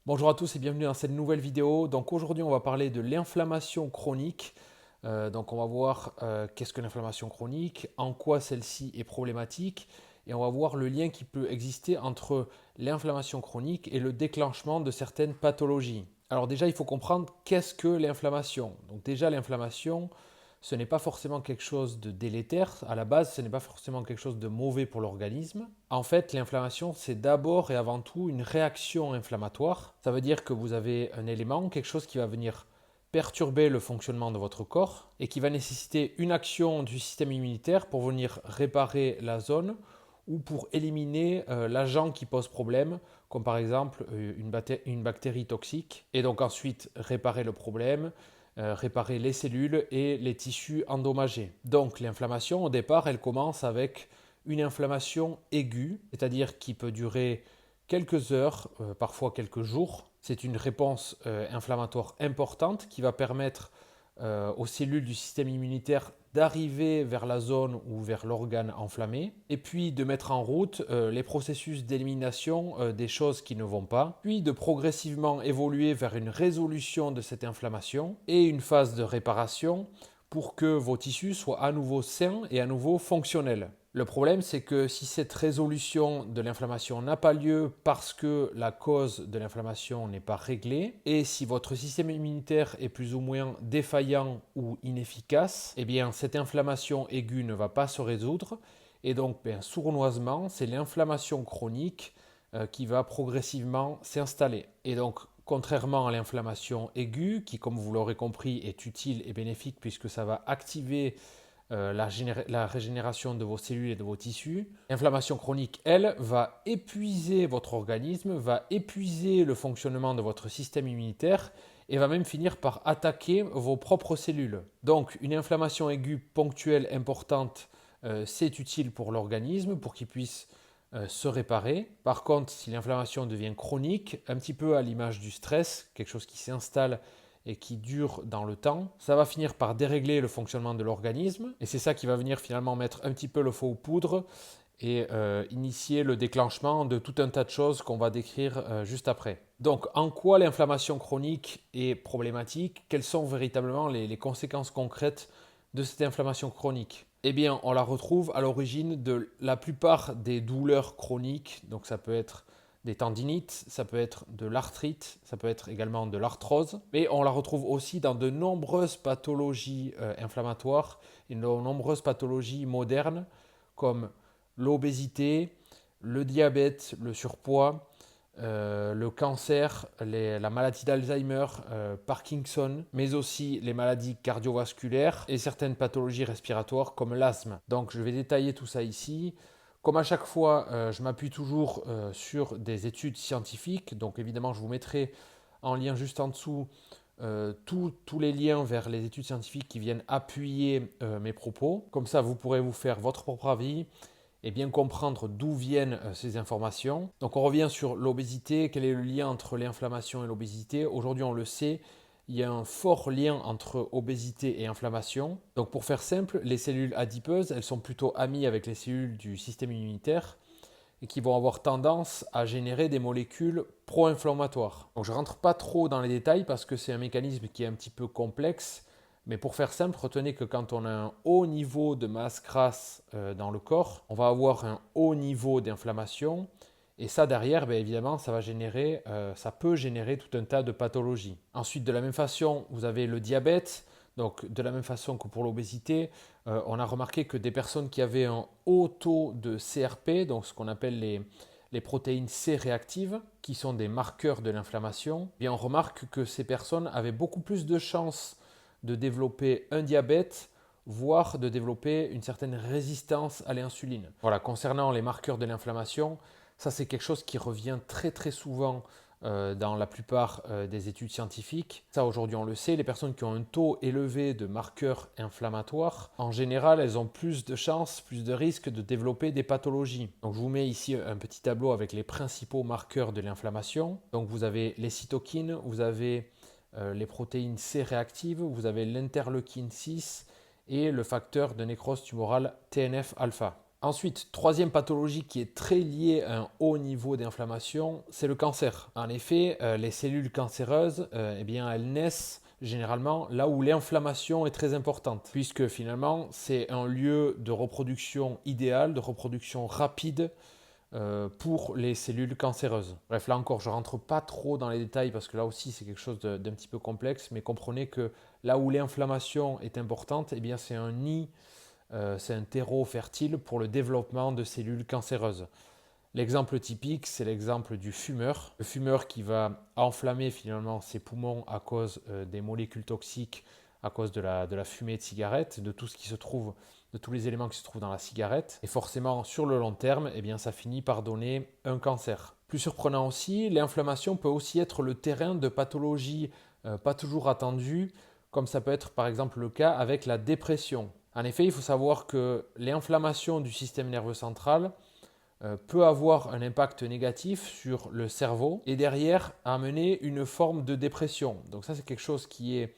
Bonjour à tous et bienvenue dans cette nouvelle vidéo. Donc aujourd'hui on va parler de l'inflammation chronique. Donc on va voir qu'est-ce que l'inflammation chronique, en quoi celle-ci est problématique et on va voir le lien qui peut exister entre l'inflammation chronique et le déclenchement de certaines pathologies. Alors déjà il faut comprendre qu'est-ce que l'inflammation. Donc déjà l'inflammation, ce n'est pas forcément quelque chose de délétère. À la base, ce n'est pas forcément quelque chose de mauvais pour l'organisme. En fait, l'inflammation, c'est d'abord et avant tout une réaction inflammatoire. Ça veut dire que vous avez un élément, quelque chose qui va venir perturber le fonctionnement de votre corps et qui va nécessiter une action du système immunitaire pour venir réparer la zone ou pour éliminer l'agent qui pose problème, comme par exemple une bactérie toxique, et donc ensuite réparer le problème, réparer les cellules et les tissus endommagés. Donc l'inflammation, au départ, elle commence avec une inflammation aiguë, c'est-à-dire qui peut durer quelques heures, parfois quelques jours. C'est une réponse inflammatoire importante qui va permettre aux cellules du système immunitaire d'arriver vers la zone ou vers l'organe enflammé, et puis de mettre en route les processus d'élimination des choses qui ne vont pas, puis de progressivement évoluer vers une résolution de cette inflammation et une phase de réparation pour que vos tissus soient à nouveau sains et à nouveau fonctionnels. Le problème, c'est que si cette résolution de l'inflammation n'a pas lieu parce que la cause de l'inflammation n'est pas réglée, et si votre système immunitaire est plus ou moins défaillant ou inefficace, eh bien cette inflammation aiguë ne va pas se résoudre, et donc sournoisement, c'est l'inflammation chronique qui va progressivement s'installer. Et donc, contrairement à l'inflammation aiguë, qui, comme vous l'aurez compris, est utile et bénéfique puisque ça va activer la régénération de vos cellules et de vos tissus. L'inflammation chronique, elle, va épuiser votre organisme, va épuiser le fonctionnement de votre système immunitaire et va même finir par attaquer vos propres cellules. Donc une inflammation aiguë ponctuelle importante, c'est utile pour l'organisme, pour qu'il puisse se réparer. Par contre, si l'inflammation devient chronique, un petit peu à l'image du stress, quelque chose qui s'installe et qui dure dans le temps, ça va finir par dérégler le fonctionnement de l'organisme et c'est ça qui va venir finalement mettre un petit peu le feu aux poudres et initier le déclenchement de tout un tas de choses qu'on va décrire juste après. Donc, en quoi l'inflammation chronique est problématique? Quelles sont véritablement les conséquences concrètes de cette inflammation chronique? Eh bien, on la retrouve à l'origine de la plupart des douleurs chroniques. Donc, ça peut être des tendinites, ça peut être de l'arthrite, ça peut être également de l'arthrose, mais on la retrouve aussi dans de nombreuses pathologies inflammatoires et de nombreuses pathologies modernes comme l'obésité, le diabète, le surpoids, le cancer, la maladie d'Alzheimer, Parkinson, mais aussi les maladies cardiovasculaires et certaines pathologies respiratoires comme l'asthme. Donc je vais détailler tout ça ici. Comme à chaque fois, je m'appuie toujours sur des études scientifiques. Donc évidemment, je vous mettrai en lien juste en dessous tous les liens vers les études scientifiques qui viennent appuyer mes propos. Comme ça, vous pourrez vous faire votre propre avis et bien comprendre d'où viennent ces informations. Donc on revient sur l'obésité. Quel est le lien entre l'inflammation et l'obésité? Aujourd'hui, on le sait, il y a un fort lien entre obésité et inflammation. Donc pour faire simple, les cellules adipeuses, elles sont plutôt amies avec les cellules du système immunitaire et qui vont avoir tendance à générer des molécules pro-inflammatoires. Donc je ne rentre pas trop dans les détails parce que c'est un mécanisme qui est un petit peu complexe, mais pour faire simple, retenez que quand on a un haut niveau de masse grasse dans le corps, on va avoir un haut niveau d'inflammation. Et ça derrière, bien évidemment, ça peut générer tout un tas de pathologies. Ensuite, de la même façon, vous avez le diabète. Donc, de la même façon que pour l'obésité, on a remarqué que des personnes qui avaient un haut taux de CRP, donc ce qu'on appelle les protéines C réactives, qui sont des marqueurs de l'inflammation, bien on remarque que ces personnes avaient beaucoup plus de chances de développer un diabète, voire de développer une certaine résistance à l'insuline. Voilà, concernant les marqueurs de l'inflammation, ça c'est quelque chose qui revient très très souvent dans la plupart des études scientifiques. Ça aujourd'hui on le sait, les personnes qui ont un taux élevé de marqueurs inflammatoires, en général elles ont plus de chances, plus de risques de développer des pathologies. Donc je vous mets ici un petit tableau avec les principaux marqueurs de l'inflammation. Donc vous avez les cytokines, vous avez les protéines C réactives, vous avez l'interleukine 6 et le facteur de nécrose tumorale TNF-alpha. Ensuite, troisième pathologie qui est très liée à un haut niveau d'inflammation, c'est le cancer. En effet, les cellules cancéreuses, eh bien, elles naissent généralement là où l'inflammation est très importante, puisque finalement, c'est un lieu de reproduction idéal, de reproduction rapide pour les cellules cancéreuses. Bref, là encore, je ne rentre pas trop dans les détails parce que là aussi, c'est quelque chose d'un petit peu complexe, mais comprenez que là où l'inflammation est importante, eh bien, c'est un nid, c'est un terreau fertile pour le développement de cellules cancéreuses. L'exemple typique, c'est l'exemple du fumeur. Le fumeur qui va enflammer finalement ses poumons à cause des molécules toxiques, à cause de la fumée de cigarette, de tout ce qui se trouve, de tous les éléments qui se trouvent dans la cigarette. Et forcément, sur le long terme, eh bien, ça finit par donner un cancer. Plus surprenant aussi, l'inflammation peut aussi être le terrain de pathologies pas toujours attendues, comme ça peut être par exemple le cas avec la dépression. En effet, il faut savoir que l'inflammation du système nerveux central peut avoir un impact négatif sur le cerveau et derrière amener une forme de dépression. Donc ça, c'est quelque chose qui est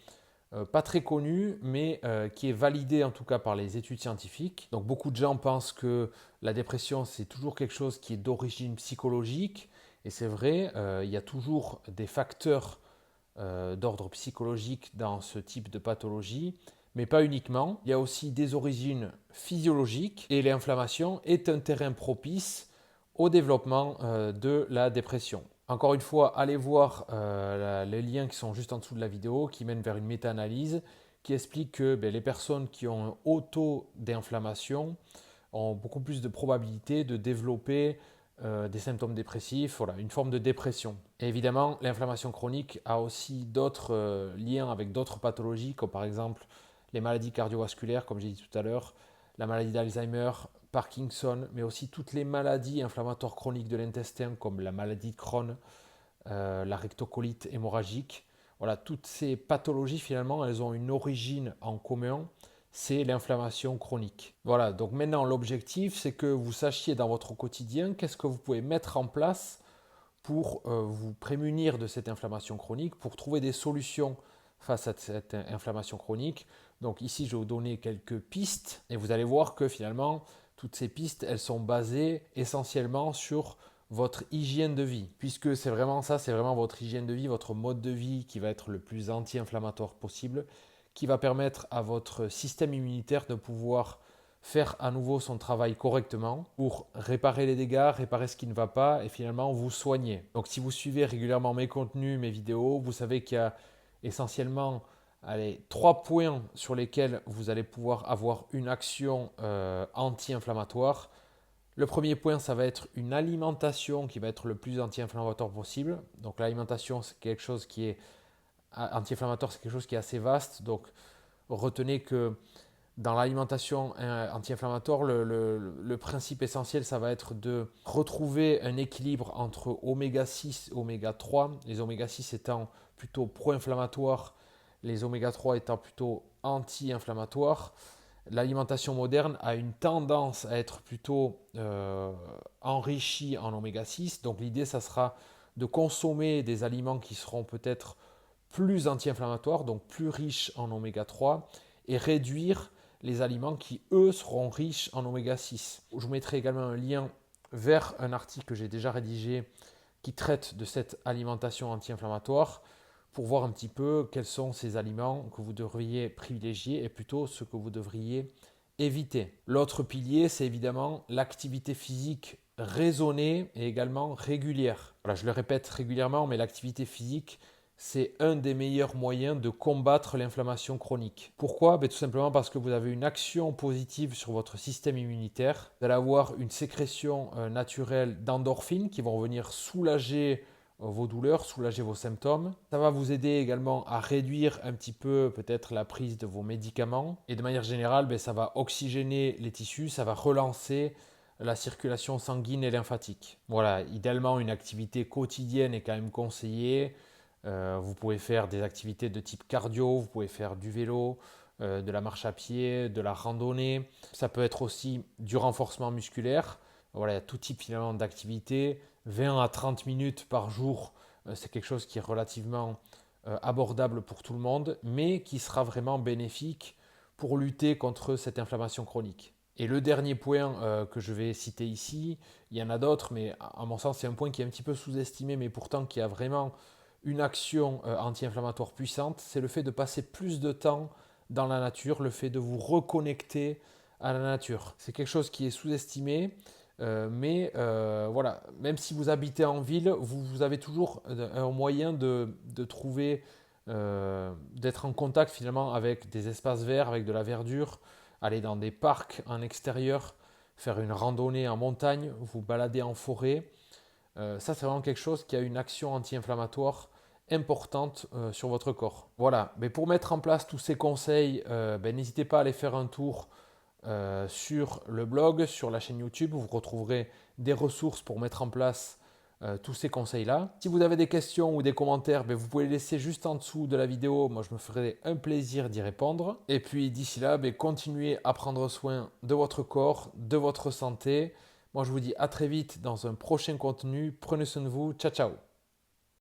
pas très connu, mais qui est validé en tout cas par les études scientifiques. Donc beaucoup de gens pensent que la dépression, c'est toujours quelque chose qui est d'origine psychologique, et c'est vrai, il y a toujours des facteurs d'ordre psychologique dans ce type de pathologie, mais pas uniquement. Il y a aussi des origines physiologiques et l'inflammation est un terrain propice au développement de la dépression. Encore une fois, allez voir les liens qui sont juste en dessous de la vidéo qui mènent vers une méta-analyse qui explique que les personnes qui ont un haut taux d'inflammation ont beaucoup plus de probabilité de développer des symptômes dépressifs, voilà, une forme de dépression. Et évidemment, l'inflammation chronique a aussi d'autres liens avec d'autres pathologies, comme par exemple les maladies cardiovasculaires, comme j'ai dit tout à l'heure, la maladie d'Alzheimer, Parkinson, mais aussi toutes les maladies inflammatoires chroniques de l'intestin, comme la maladie de Crohn, la rectocolite hémorragique. Voilà, toutes ces pathologies, finalement, elles ont une origine en commun, c'est l'inflammation chronique. Voilà, donc maintenant l'objectif, c'est que vous sachiez dans votre quotidien qu'est-ce que vous pouvez mettre en place pour vous prémunir de cette inflammation chronique, pour trouver des solutions face à cette inflammation chronique. Donc ici, je vais vous donner quelques pistes et vous allez voir que finalement, toutes ces pistes, elles sont basées essentiellement sur votre hygiène de vie, puisque c'est vraiment ça, c'est vraiment votre hygiène de vie, votre mode de vie qui va être le plus anti-inflammatoire possible, qui va permettre à votre système immunitaire de pouvoir faire à nouveau son travail correctement pour réparer les dégâts, réparer ce qui ne va pas et finalement vous soigner. Donc si vous suivez régulièrement mes contenus, mes vidéos, vous savez qu'il y a essentiellement trois points sur lesquels vous allez pouvoir avoir une action anti-inflammatoire. Le premier point, ça va être une alimentation qui va être le plus anti-inflammatoire possible. Donc l'alimentation, c'est quelque chose qui est anti-inflammatoire, c'est quelque chose qui est assez vaste. Donc retenez que dans l'alimentation anti-inflammatoire, le principe essentiel, ça va être de retrouver un équilibre entre oméga 6 et oméga 3. Les oméga 6 étant plutôt pro-inflammatoires, les oméga 3 étant plutôt anti-inflammatoires. L'alimentation moderne a une tendance à être plutôt enrichie en oméga 6. Donc l'idée, ça sera de consommer des aliments qui seront peut-être plus anti-inflammatoires, donc plus riches en oméga 3, et réduire les aliments qui, eux, seront riches en oméga 6. Je vous mettrai également un lien vers un article que j'ai déjà rédigé qui traite de cette alimentation anti-inflammatoire pour voir un petit peu quels sont ces aliments que vous devriez privilégier et plutôt ce que vous devriez éviter. L'autre pilier, c'est évidemment l'activité physique raisonnée et également régulière. Voilà, je le répète régulièrement, mais l'activité physique, c'est un des meilleurs moyens de combattre l'inflammation chronique. Pourquoi? Tout simplement parce que vous avez une action positive sur votre système immunitaire. Vous allez avoir une sécrétion naturelle d'endorphines qui vont venir soulager vos douleurs, soulager vos symptômes. Ça va vous aider également à réduire un petit peu peut-être la prise de vos médicaments. Et de manière générale, ça va oxygéner les tissus, ça va relancer la circulation sanguine et lymphatique. Voilà, idéalement une activité quotidienne est quand même conseillée. Vous pouvez faire des activités de type cardio, vous pouvez faire du vélo, de la marche à pied, de la randonnée. Ça peut être aussi du renforcement musculaire. Voilà, il y a tout type finalement d'activité. 20 à 30 minutes par jour, c'est quelque chose qui est relativement abordable pour tout le monde, mais qui sera vraiment bénéfique pour lutter contre cette inflammation chronique. Et le dernier point que je vais citer ici, il y en a d'autres, mais à mon sens, c'est un point qui est un petit peu sous-estimé, mais pourtant qui a vraiment une action anti-inflammatoire puissante, c'est le fait de passer plus de temps dans la nature, le fait de vous reconnecter à la nature. C'est quelque chose qui est sous-estimé, mais voilà, même si vous habitez en ville, vous avez toujours un moyen de trouver, d'être en contact finalement avec des espaces verts, avec de la verdure, aller dans des parcs en extérieur, faire une randonnée en montagne, vous balader en forêt. Ça, c'est vraiment quelque chose qui a une action anti-inflammatoire importante sur votre corps. Voilà, mais pour mettre en place tous ces conseils, n'hésitez pas à aller faire un tour sur le blog, sur la chaîne YouTube. Vous retrouverez des ressources pour mettre en place tous ces conseils-là. Si vous avez des questions ou des commentaires, vous pouvez les laisser juste en dessous de la vidéo. Moi, je me ferai un plaisir d'y répondre. Et puis d'ici là, continuez à prendre soin de votre corps, de votre santé. Moi, je vous dis à très vite dans un prochain contenu. Prenez soin de vous. Ciao, ciao.